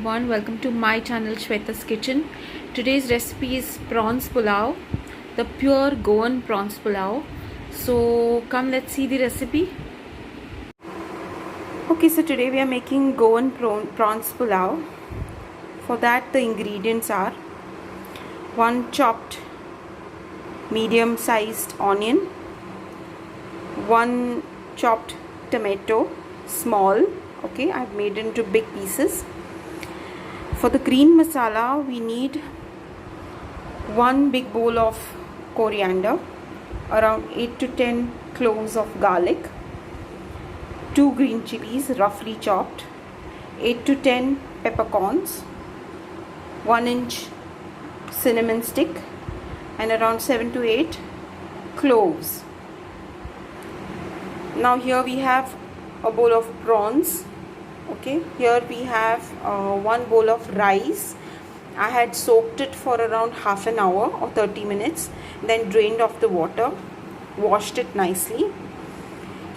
everyone, welcome to my channel Shweta's Kitchen. Today's recipe is prawns pulao, the pure Goan prawns pulao. So come, let's see the recipe. Okay, so today we are making Goan prawns pulao. For that the ingredients are 1 chopped medium sized onion, 1 chopped tomato, small. Okay, I've made into big pieces. For the green masala, we need 1 big bowl of coriander, around 8 to 10 cloves of garlic, 2 green chilies roughly chopped, 8 to 10 peppercorns, 1 inch cinnamon stick, and around 7 to 8 cloves. Now here we have a bowl of prawns. Okay, here we have 1 bowl of rice. I had soaked it for around half an hour or 30 minutes, then drained off the water, washed it nicely.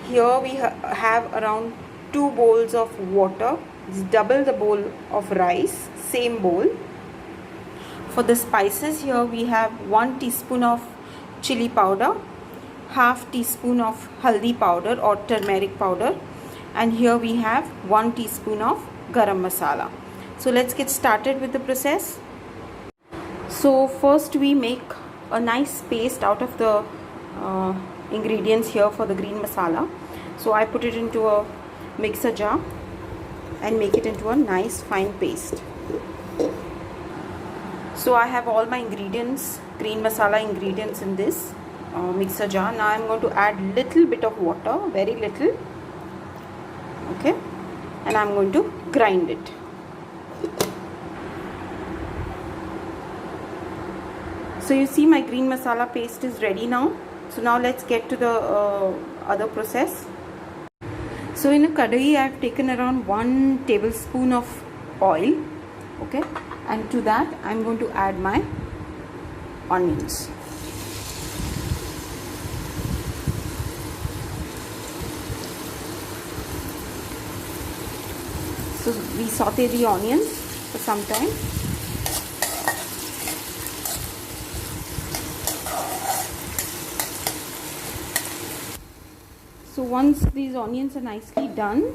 Here we have around 2 bowls of water. It's double the bowl of rice, same bowl. For the spices, here we have 1 teaspoon of chili powder, half teaspoon of haldi powder or turmeric powder, and here we have 1 teaspoon of garam masala. So let's get started with the process. So first we make a nice paste out of the ingredients here for the green masala. So I put it into a mixer jar and make it into a nice fine paste. So I have all my ingredients, green masala ingredients, in this mixer jar. Now I'm going to add little bit of water, very little. Okay, and I'm going to grind it. So you see my green masala paste is ready now. So now let's get to the other process. So in a kadai I have taken around 1 tablespoon of oil. Okay, and to that I'm going to add my onions. So we saute the onions for some time. So once these onions are nicely done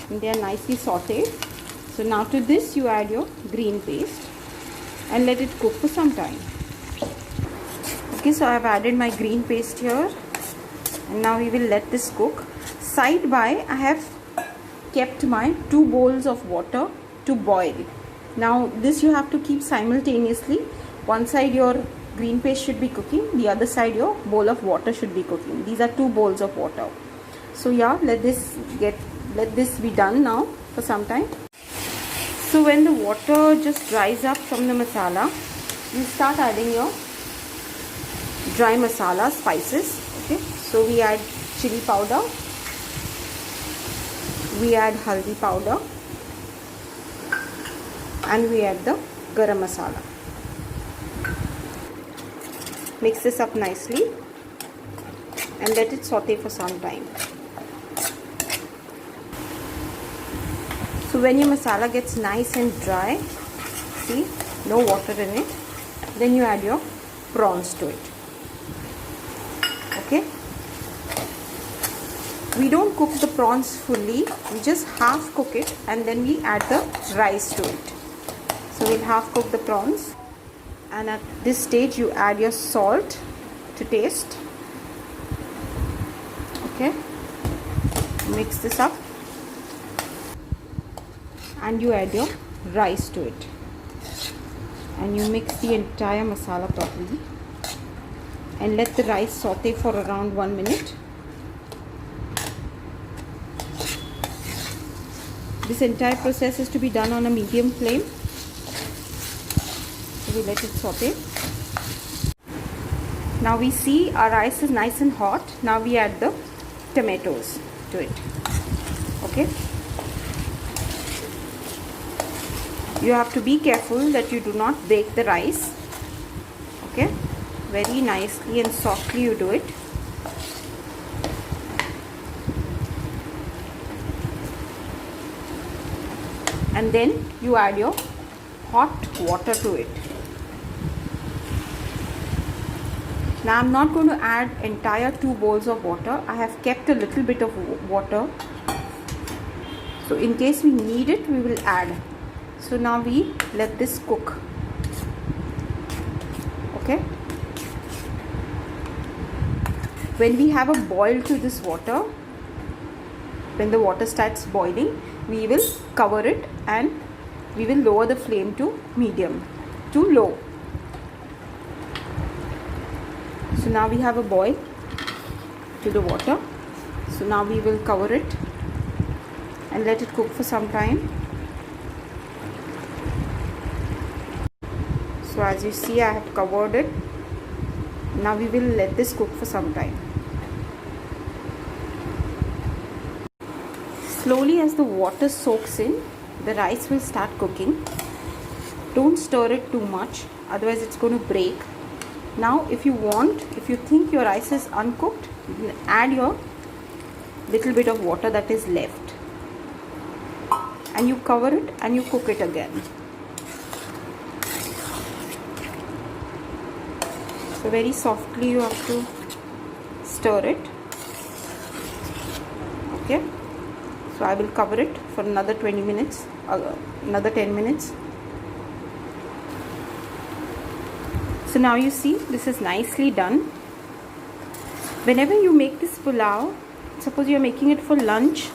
and they are nicely sauteed, so now to this you add your green paste and let it cook for some time. Okay, so I have added my green paste here and now we will let this cook. Side by I have kept my 2 bowls of water to boil. Now this you have to keep simultaneously. One side your green paste should be cooking, the other side your bowl of water should be cooking. These are 2 bowls of water. So yeah, let this be done now for some time. So when the water just dries up from the masala, you start adding your dry masala spices. Okay, so we add chili powder, we add haldi powder, and we add the garam masala. Mix this up nicely and let it saute for some time. So when your masala gets nice and dry, see, no water in it, then you add your prawns to it. Okay, we don't cook the prawns fully, we just half cook it and then we add the rice to it. So we'll half cook the prawns, and at this stage you add your salt to taste. Okay, mix this up and you add your rice to it and you mix the entire masala properly and let the rice saute for around 1 minute. This entire process is to be done on a medium flame. So we let it saute. Now we see our rice is nice and hot. Now we add the tomatoes to it. Okay, you have to be careful that you do not bake the rice. Okay, very nicely and softly you do it. and then you add your hot water to it. Now I'm not going to add entire 2 bowls of water. I have kept a little bit of water, so in case we need it we will add. So now we let this cook. Okay, when we have a boil to this water, when the water starts boiling, we will cover it and we will lower the flame to medium to low. So now we have a boil to the water. So now we will cover it and let it cook for some time. So as you see, I have covered it. Now we will let this cook for some time. Slowly as the water soaks in, the rice will start cooking. Don't stir it too much, otherwise it's going to break. Now if you think your rice is uncooked, you add your little bit of water that is left and you cover it and you cook it again. So very softly you have to stir it. Okay, so I will cover it for another 20 minutes, another 10 minutes. So now you see this is nicely done. Whenever you make this pulao, suppose you are making it for lunch,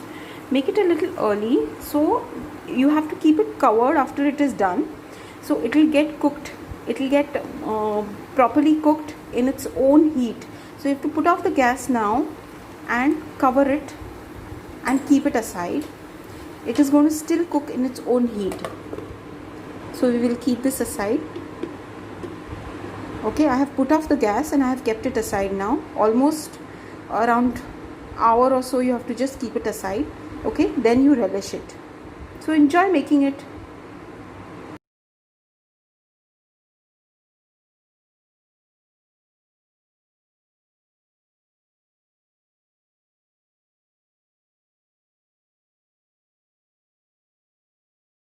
make it a little early, so you have to keep it covered after it is done, so it will get cooked, it will get properly cooked in its own heat. So you have to put off the gas now and cover it and keep it aside. It is going to still cook in its own heat, so we will keep this aside. Okay, I have put off the gas and I have kept it aside now. Almost around hour or so you have to just keep it aside. Okay, then you relish it. So enjoy making it.